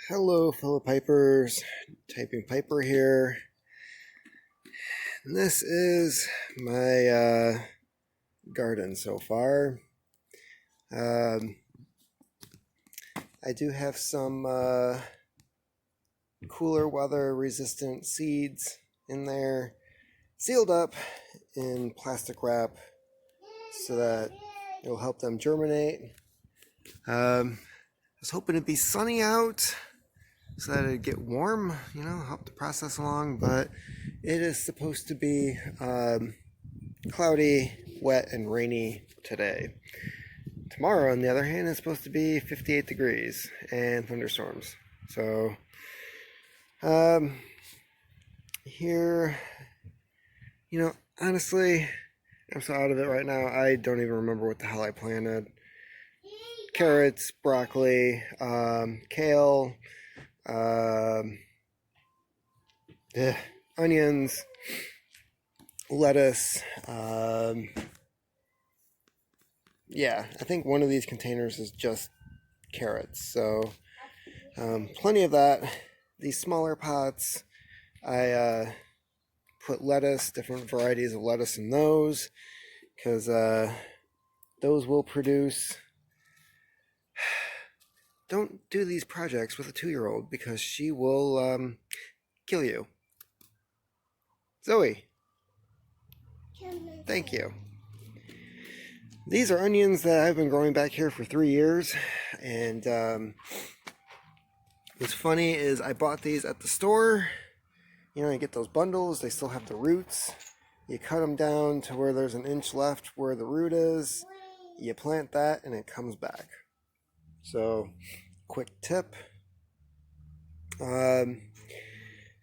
Hello, fellow Pipers. Typing Piper here. And this is my garden so far. Um, I do have some cooler weather resistant seeds in there, sealed up in plastic wrap so that it'll help them germinate. I was hoping it'd be sunny out so that it'd get warm, help the process along, but it is supposed to be cloudy, wet, and rainy today. Tomorrow, on the other hand, is supposed to be 58 degrees and thunderstorms. So, here, honestly, I'm so out of it right now, I don't even remember what the hell I planted. Carrots, broccoli, kale, onions, lettuce. Yeah, I think one of these containers is just carrots. So plenty of that. These smaller pots, I put lettuce, different varieties of lettuce in those, because those will produce. Don't do these projects with a 2-year-old because she will kill you. Zoe, thank you. These are onions that I've been growing back here for 3 years, and what's funny is I bought these at the store. You get those bundles, they still have the roots. You cut them down to where there's an inch left where the root is. You plant that and it comes back. So, quick tip.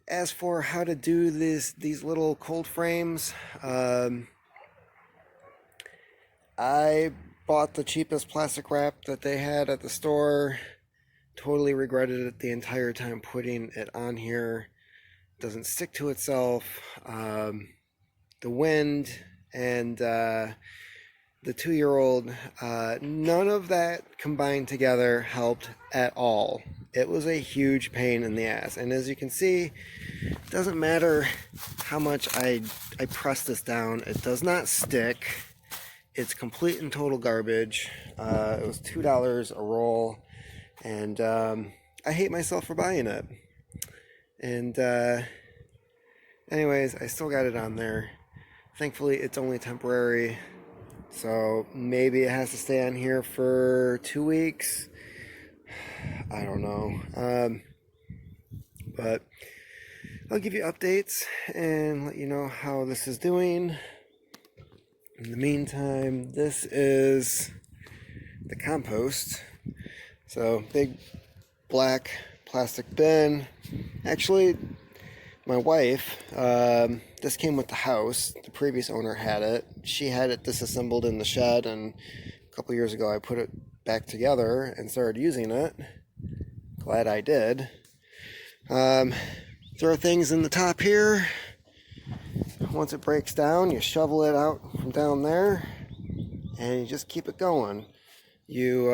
As for how to do these little cold frames, I bought the cheapest plastic wrap that they had at the store. Totally regretted it the entire time putting it on here. It doesn't stick to itself. The wind and the 2-year-old, none of that combined together helped at all. It was a huge pain in the ass. And as you can see, it doesn't matter how much I press this down, it does not stick. It's complete and total garbage. It was $2 a roll, and I hate myself for buying it. And anyways, I still got it on there. Thankfully, it's only temporary. So maybe it has to stay on here for 2 weeks. I don't know. But I'll give you updates and let you know how this is doing. In the meantime, this is the compost. So, big black plastic bin. Actually, my wife, this came with the house. The previous owner had it. She had it disassembled in the shed, and a couple years ago I put it back together and started using it. Glad I did. Throw things in the top here. Once it breaks down, you shovel it out from down there, and you just keep it going. You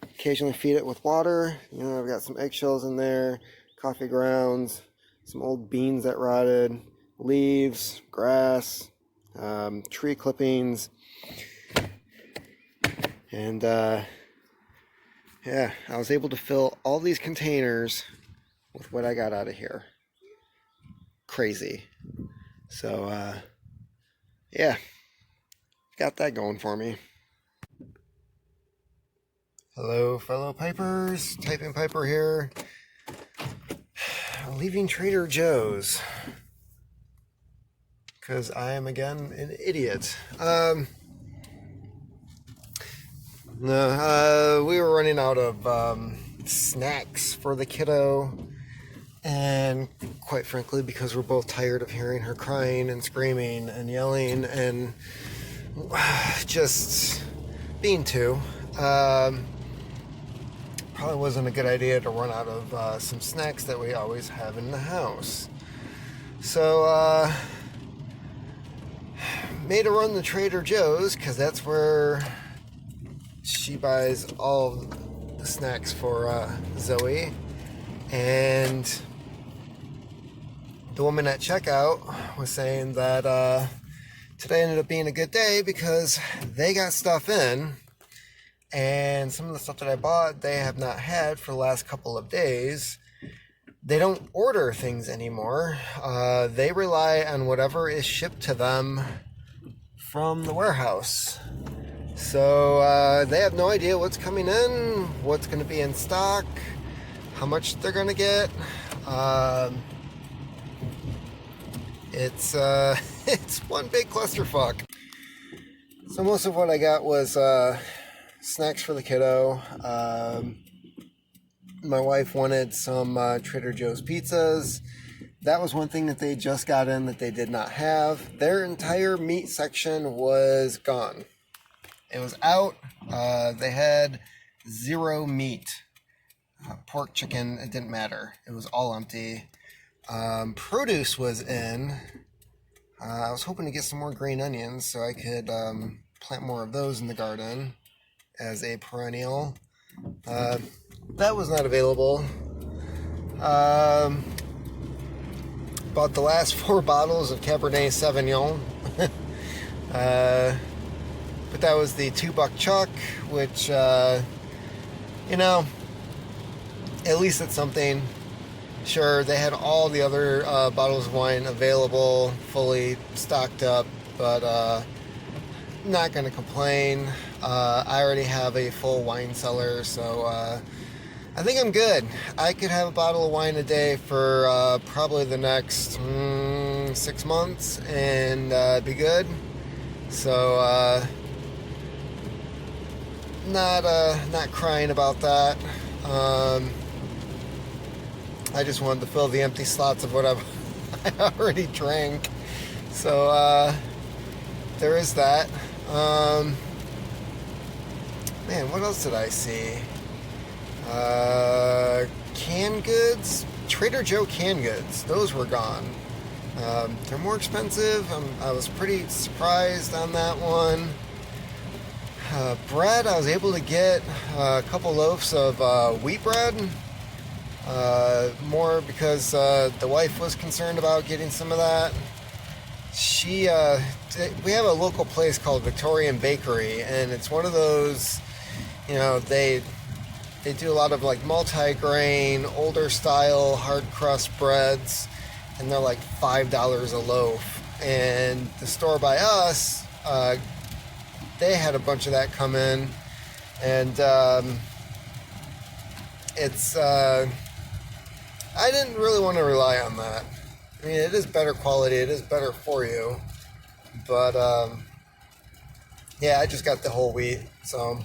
occasionally feed it with water. I've got some eggshells in there, coffee grounds, some old beans that rotted, leaves, grass, tree clippings, and yeah, I was able to fill all these containers with what I got out of here. Crazy. So, yeah, got that going for me. Hello, fellow Pipers. Typing Piper here. Leaving Trader Joe's because I am again an idiot. No, we were running out of snacks for the kiddo, and quite frankly, because we're both tired of hearing her crying and screaming and yelling and just being two, probably wasn't a good idea to run out of some snacks that we always have in the house. So, made a run to Trader Joe's because that's where she buys all the snacks for Zoe, and the woman at checkout was saying that today ended up being a good day because they got stuff in, and some of the stuff that I bought they have not had for the last couple of days. They don't order things anymore. They rely on whatever is shipped to them from the warehouse. So they have no idea what's coming in, what's going to be in stock, how much they're going to get. It's it's one big clusterfuck. So most of what I got was snacks for the kiddo. My wife wanted some Trader Joe's pizzas. That was one thing that they just got in that they did not have. Their entire meat section was gone. It was out. They had zero meat. Pork, chicken, it didn't matter. It was all empty. Produce was in. I was hoping to get some more green onions so I could plant more of those in the garden as a perennial. That was not available. Bought the last 4 bottles of Cabernet Sauvignon. But that was the $2 chuck, which, you know, at least it's something. Sure, they had all the other bottles of wine available, fully stocked up, but not going to complain. I already have a full wine cellar, so I think I'm good. I could have a bottle of wine a day for probably the next 6 months and be good. So not crying about that. I just wanted to fill the empty slots of what I already drank. So there is that. Man, what else did I see? Canned goods, Trader Joe canned goods, those were gone. They're more expensive. I was pretty surprised on that one. Bread, I was able to get a couple loaves of wheat bread. More because the wife was concerned about getting some of that. We have a local place called Victorian Bakery, and it's one of those, you know, they do a lot of like multi-grain, older style, hard crust breads, and they're like $5 a loaf. And the store by us, they had a bunch of that come in, and I didn't really want to rely on that. I mean, it is better quality, it is better for you, but yeah, I just got the whole wheat. So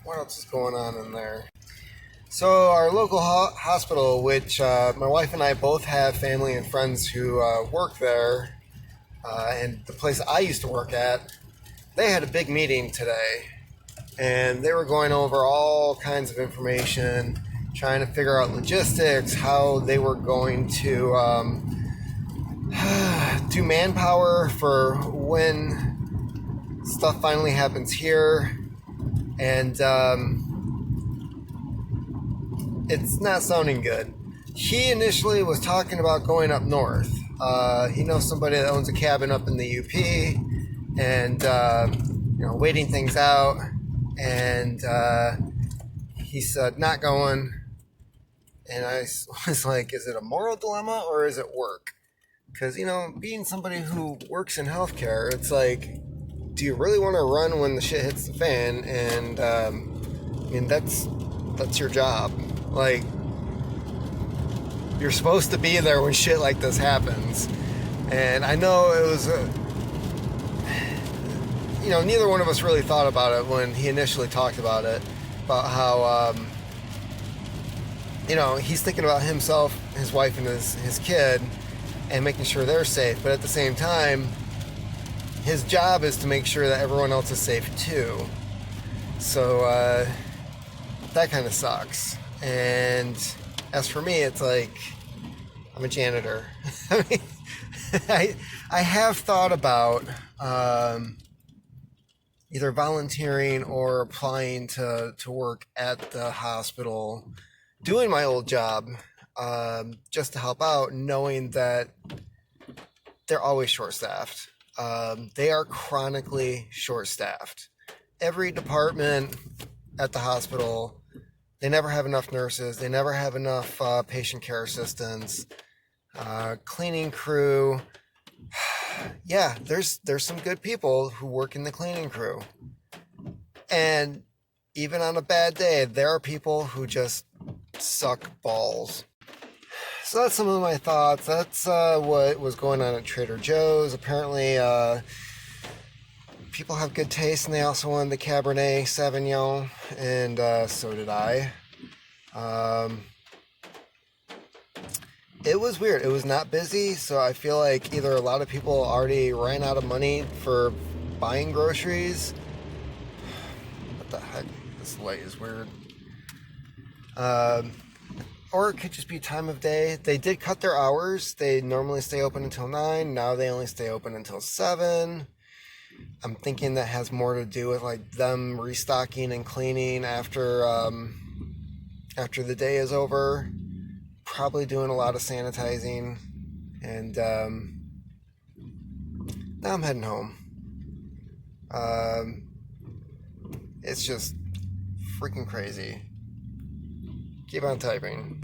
what else is going on in there? So our local hospital, which my wife and I both have family and friends who work there, and the place I used to work at, they had a big meeting today, and they were going over all kinds of information, trying to figure out logistics, how they were going to do manpower for when stuff finally happens here. And it's not sounding good. He initially was talking about going up north. He knows somebody that owns a cabin up in the UP, and waiting things out. And he said not going. And I was like, is it a moral dilemma or is it work? Because, being somebody who works in healthcare, it's like, do you really want to run when the shit hits the fan? And that's your job. Like, you're supposed to be there when shit like this happens. And I know it was neither one of us really thought about it when he initially talked about it, about how he's thinking about himself, his wife, and his kid, and making sure they're safe. But at the same time, his job is to make sure that everyone else is safe too. So that kind of sucks. And as for me, it's like, I'm a janitor. I mean, I have thought about either volunteering or applying to work at the hospital, doing my old job, just to help out, knowing that they're always short-staffed. They are chronically short-staffed. Every department at the hospital, they never have enough nurses. They never have enough patient care assistants, cleaning crew. Yeah, there's some good people who work in the cleaning crew. And even on a bad day, there are people who just suck balls. So that's some of my thoughts. That's what was going on at Trader Joe's. Apparently, people have good taste, and they also wanted the Cabernet Sauvignon, and so did I. It was weird. It was not busy, so I feel like either a lot of people already ran out of money for buying groceries. What the heck? This light is weird. Or it could just be time of day. They did cut their hours. They normally stay open until 9. Now they only stay open until 7. I'm thinking that has more to do with like them restocking and cleaning after the day is over. Probably doing a lot of sanitizing, and now I'm heading home. It's just freaking crazy. Keep on typing.